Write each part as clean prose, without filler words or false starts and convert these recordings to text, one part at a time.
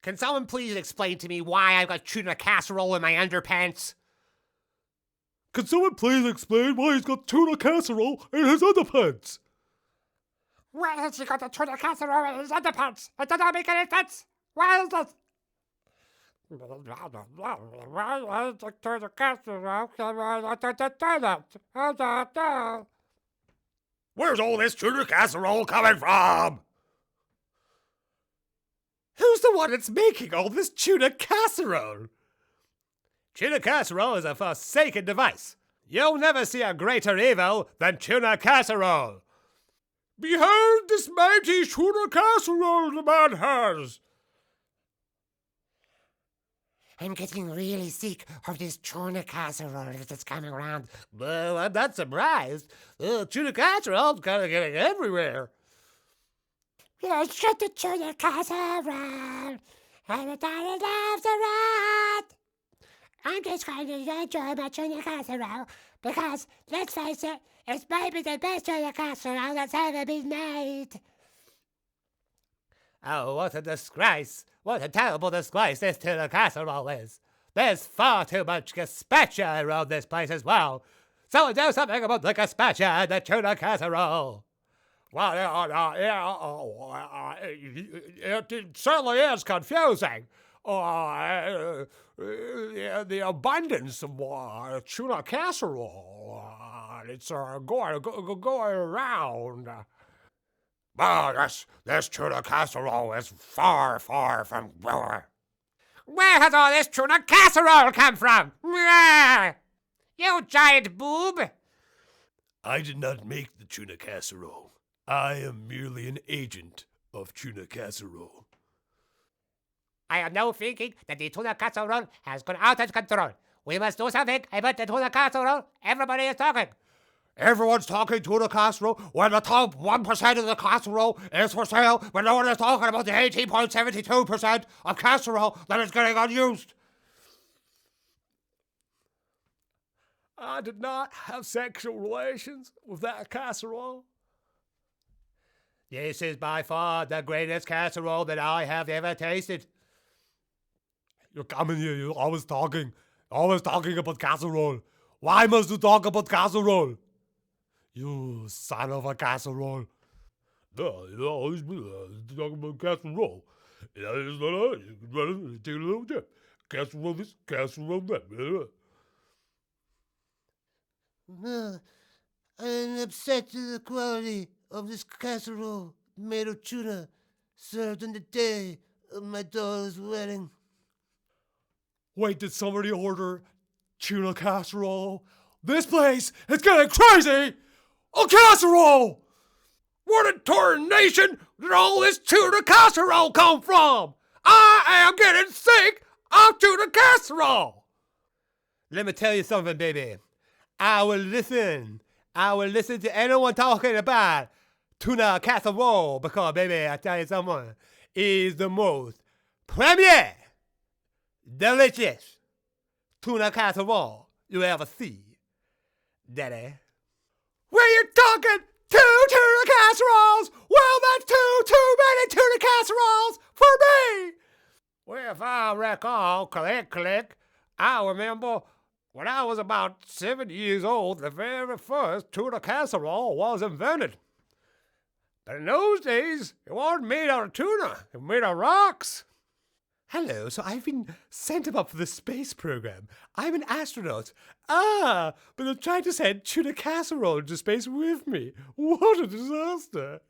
Can someone please explain to me why I've got tuna casserole in my underpants? Can someone please explain why he's got tuna casserole in his underpants? Why has he got a tuna casserole in his underpants? It doesn't make any sense. Why is that? Why is the tuna casserole Where's all this tuna casserole coming from? Who's the one that's making all this tuna casserole? Tuna casserole is a forsaken device. You'll never see a greater evil than tuna casserole. Behold this mighty tuna casserole the man has. I'm getting really sick of this tuna casserole that's coming around. Well, I'm not surprised. Tuna casserole's kind of getting everywhere. Let's get the tuna casserole. Everybody loves a rat. I'm just going to enjoy my tuna casserole because, let's face it, it's maybe the best tuna casserole that's ever been made. Oh, what a disgrace. What a terrible disgrace this tuna casserole is. There's far too much gazpacho around this place as well. So do something about the gazpacho and the tuna casserole. Well, it certainly is confusing. The abundance of tuna casserole, it's going around. But this tuna casserole is far, far from well. Where has all this tuna casserole come from? You giant boob! I did not make the tuna casserole. I am merely an agent of tuna casserole. I am now thinking that the tuna casserole has gone out of control. We must do something about the tuna casserole. Everybody is talking. Everyone's talking tuna casserole when the top 1% of the casserole is for sale, when no one is talking about the 18.72% of casserole that is getting unused. I did not have sexual relations with that casserole. This is by far the greatest casserole that I have ever tasted. You're coming here, you're always talking about casserole. Why must you talk about casserole? You son of a casserole. You always talking about casserole. Take a little dip. Casserole this, casserole that. I'm upset to the quality of this casserole made of tuna served on the day of my daughter's wedding. Wait, did somebody order tuna casserole? This place is getting crazy! A casserole! What in tarnation did all this tuna casserole come from? I am getting sick of tuna casserole! Let me tell you something, baby. I will listen to anyone talking about tuna casserole because, baby, I tell you something, is the most premier, delicious tuna casserole you ever see, daddy. Were you talking two tuna casseroles? Well, that's too many tuna casseroles for me! Well, if I recall, click, I remember when I was about 7 years old, the very first tuna casserole was invented. But in those days, it wasn't made out of tuna. It was made out of rocks. Hello, so I've been sent up for the space program. I'm an astronaut. But they're trying to send tuna casserole into space with me. What a disaster.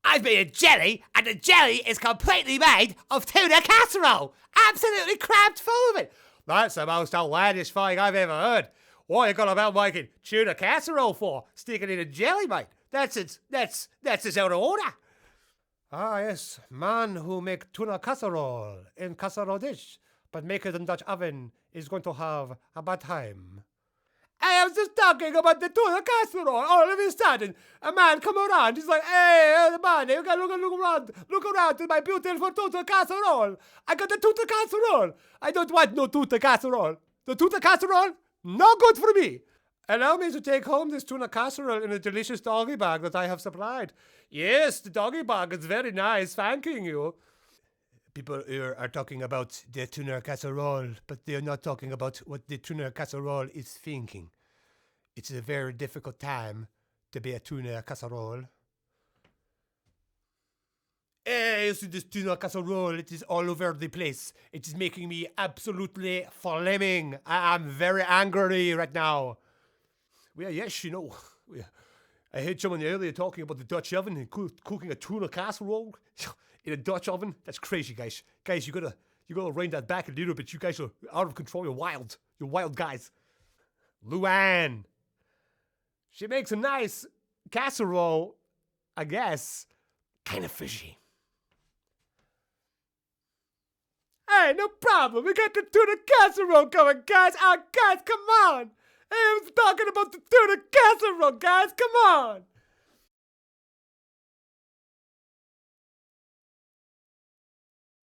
I've made a jelly, and the jelly is completely made of tuna casserole. Absolutely crammed full of it. That's the most outlandish thing I've ever heard. What are you going about making tuna casserole for? Stick it in a jelly, mate. That's out of order. Ah, yes, man who make tuna casserole in casserole dish, but make it in Dutch oven is going to have a bad time. I was just talking about the tuna casserole. All of a sudden, a man come around. He's like, hey, man, you gotta look around to my beautiful tuna casserole. I got the tuna casserole. I don't want no tuna casserole. The tuna casserole, no good for me. Allow me to take home this tuna casserole in a delicious doggy bag that I have supplied. Yes, the doggy bag is very nice, thanking you. People here are talking about the tuna casserole, but they are not talking about what the tuna casserole is thinking. It's a very difficult time to be a tuna casserole. Hey, you see this tuna casserole? It is all over the place. It is making me absolutely flaming. I am very angry right now. Well, yes, you know. I heard someone earlier talking about the Dutch oven and cooking a tuna casserole in a Dutch oven. That's crazy, guys. Guys, you gotta rein that back a little bit. You guys are out of control. You're wild. You're wild guys. Luann. She makes a nice casserole, I guess. Kind of fishy. Hey, no problem. We got the tuna casserole going, guys. Guys, come on. Hey, I was talking about the tuna casserole, guys. Come on.